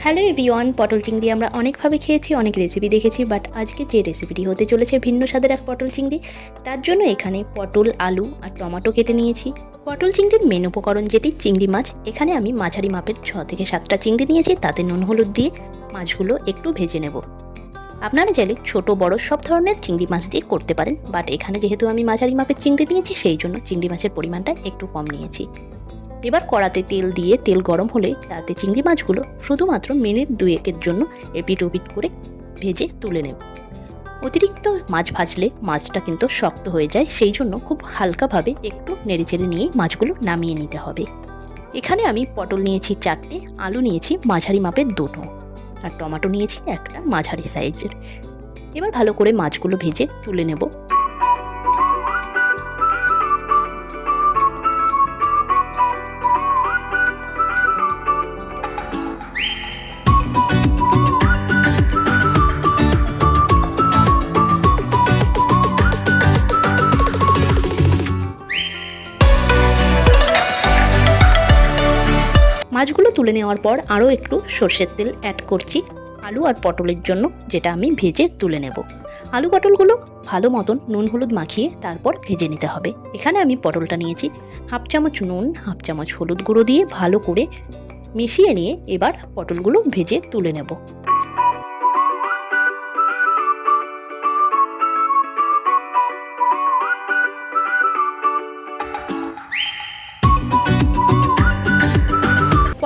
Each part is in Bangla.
হ্যালো এভরিওয়ান, পটল চিংড়ি আমরা অনেকভাবে খেয়েছি, অনেক রেসিপি দেখেছি, বাট আজকে যে রেসিপিটি হতে চলেছে ভিন্ন স্বাদের এক পটল চিংড়ি। তার জন্য এখানে পটল, আলু আর টমেটো কেটে নিয়েছি। পটল চিংড়ির মেন উপকরণ যেটি চিংড়ি মাছ। এখানে আমি মাঝারি মাপের 6 থেকে 7টা চিংড়ি নিয়েছি, তাতে নুন হলুদ দিয়ে মাছগুলো একটু ভেজে নেব। আপনারা চাইলে ছোট বড় সব ধরনের চিংড়ি মাছ দিয়ে করতে পারেন, বাট এখানে যেহেতু আমি মাঝারি মাপের চিংড়ি নিয়েছি সেই জন্য চিংড়ি মাছের পরিমাণটা একটু কম নিয়েছি। এবার কড়াতে তেল দিয়ে তেল গরম হলে তাতে চিংড়ি মাছগুলো শুধুমাত্র মিনিট 2-1 জন্য এপিট ওপিট করে ভেজে তুলে নেব। অতিরিক্ত মাছ ভাজলে মাছটা কিন্তু শক্ত হয়ে যায়, সেই জন্য খুব হালকাভাবে একটু নেড়েচেড়ে নিয়ে মাছগুলো নামিয়ে নিতে হবে। এখানে আমি পটল নিয়েছি 4টে, আলু নিয়েছি মাঝারি মাপের 2টো, আর টমেটো নিয়েছি একটা মাঝারি সাইজের। এবার ভালো করে মাছগুলো ভেজে তুলে নেব। মাছগুলো তুলে নেওয়ার পর আরও একটু সর্ষের তেল অ্যাড করছি আলু আর পটলের জন্য, যেটা আমি ভেজে তুলে নেব। আলু পটলগুলো ভালো মতন নুন হলুদ মাখিয়ে তারপর ভেজে নিতে হবে। এখানে আমি পটলটা নিয়েছি 1/2 চামচ নুন, 1/2 চামচ হলুদ গুঁড়ো দিয়ে ভালো করে মিশিয়ে নিয়ে এবার পটলগুলো ভেজে তুলে নেব।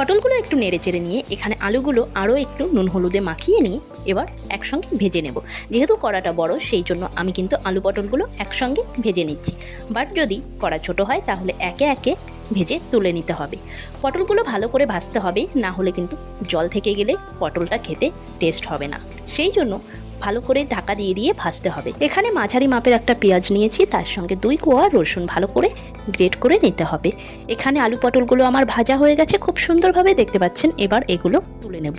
পটলগুলো একটু নেড়ে চেড়ে নিয়ে এখানে আলুগুলো আরও একটু নুন হলুদে মাখিয়ে নিয়ে এবার একসঙ্গে ভেজে নেব। যেহেতু কড়াটা বড় সেই জন্য আমি কিন্তু আলু পটলগুলো একসঙ্গে ভেজে নিচ্ছি, বাট যদি কড়া ছোট হয় তাহলে একে একে ভেজে তুলে নিতে হবে। পটলগুলো ভালো করে ভাজতে হবে, না হলে কিন্তু জল থেকে গেলে পটলটা খেতে টেস্ট হবে না। সেই জন্য ভালো করে ঢাকা দিয়ে দিয়ে ভাজতে হবে। এখানে মাঝারি মাপের একটা পেঁয়াজ নিয়েছি, তার সঙ্গে 2 কোয়া রসুন ভালো করে গ্রেট করে নিতে হবে। এখানে আলু পটলগুলো আমার ভাজা হয়ে গেছে, খুব সুন্দরভাবে দেখতে পাচ্ছেন। এবার এগুলো তুলে নেব।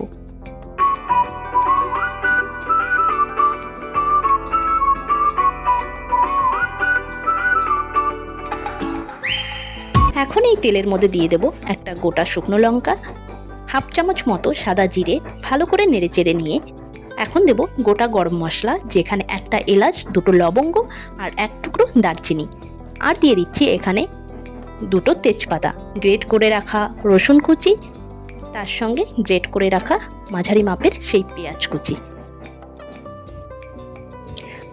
এখন এই তেলের মধ্যে দিয়ে দেব একটা গোটা শুকনো লঙ্কা, 1/2 চামচ মতো সাদা জিরে, ভালো করে নেড়ে চেড়ে নিয়ে এখন দেব গোটা গরম মশলা, যেখানে একটা এলাচ, 2টো লবঙ্গ আর 1 টুকরো দারচিনি, আর দিয়ে দিচ্ছি এখানে 2টো তেজপাতা, গ্রেট করে রাখা রসুন কুচি, তার সঙ্গে গ্রেট করে রাখা মাঝারি মাপের সেই পেঁয়াজ কুচি।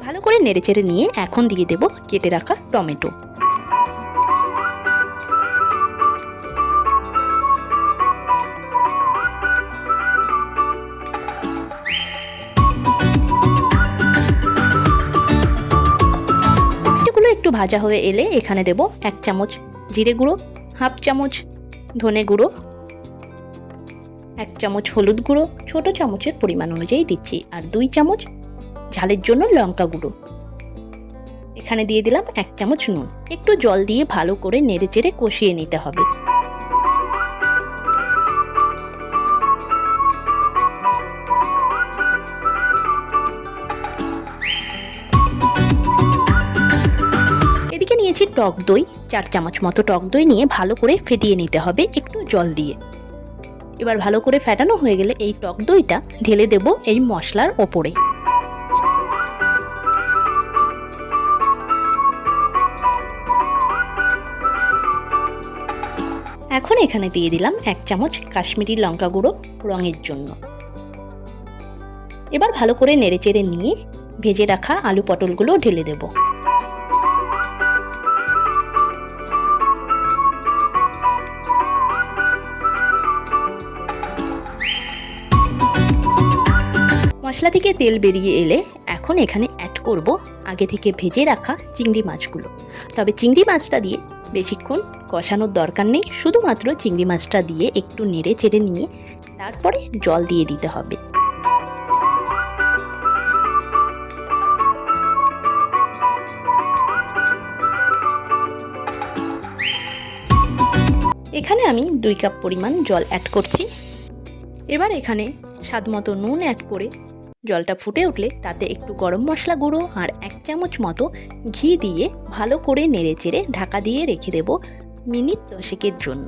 ভালো করে নেড়েচেড়ে নিয়ে এখন দিয়ে দেব কেটে রাখা টমেটো। একটু ভাজা হয়ে এলে এখানে দেব 1 চামচ জিরে গুঁড়ো, 1/2 চামচ ধনে গুঁড়ো, 1 চামচ হলুদ গুঁড়ো ছোট চামচের পরিমাণ অনুযায়ী দিচ্ছি, আর 2 চামচ ঝালের জন্য লঙ্কা গুঁড়ো। এখানে দিয়ে দিলাম 1 চামচ নুন। একটু জল দিয়ে ভালো করে নেড়েচেড়ে কষিয়ে নিতে হবে। নিয়েছি টক দই, 4 চামচ মতো টক দই নিয়ে ভালো করে ফেটিয়ে নিতে হবে একটু জল দিয়ে। এবার ভালো করে ফেটানো হয়ে গেলে এই টক দইটা ঢেলে দেব এই মশলার ওপরে। এখন এখানে দিয়ে দিলাম 1 চামচ কাশ্মীরি লঙ্কা গুঁড়ো রঙের জন্য। এবার ভালো করে নেড়েচেড়ে নিয়ে ভেজে রাখা আলু পটলগুলো ঢেলে দেব। মশলা থেকে তেল বেরিয়ে এলে এখন এখানে অ্যাড করব আগে থেকে ভেজে রাখা চিংড়ি মাছগুলো। তবে চিংড়ি মাছটা দিয়ে বেশিক্ষণ কষানোর দরকার নেই, শুধুমাত্র চিংড়ি মাছটা দিয়ে একটু নেড়ে চেড়ে নিয়ে তারপরে জল দিয়ে দিতে হবে। এখানে আমি 2 কাপ পরিমাণ জল অ্যাড করছি। এবার এখানে স্বাদমতো নুন অ্যাড করে জলটা ফুটে উঠলে তাতে একটু গরম মশলা গুঁড়ো আর 1 চামচ মতো ঘি দিয়ে ভালো করে নেড়েচেড়ে ঢাকা দিয়ে রেখে দেব মিনিট 10 জন্য।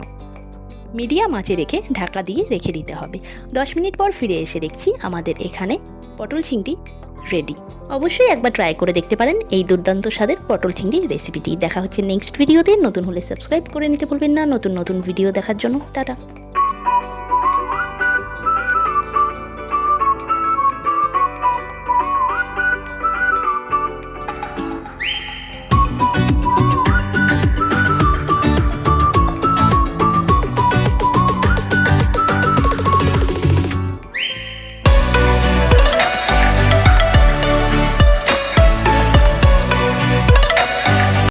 মিডিয়াম আঁচে রেখে ঢাকা দিয়ে রেখে দিতে হবে। 10 মিনিট পর ফিরে এসে দেখছি আমাদের এখানে পটল চিংড়ি রেডি। অবশ্যই একবার ট্রাই করে দেখতে পারেন এই দুর্দান্ত স্বাদের পটল চিংড়ি রেসিপিটি। দেখা হচ্ছে নেক্সট ভিডিওতে। নতুন হলে সাবস্ক্রাইব করে নিতে ভুলবেন না নতুন নতুন ভিডিও দেখার জন্য। টাটা।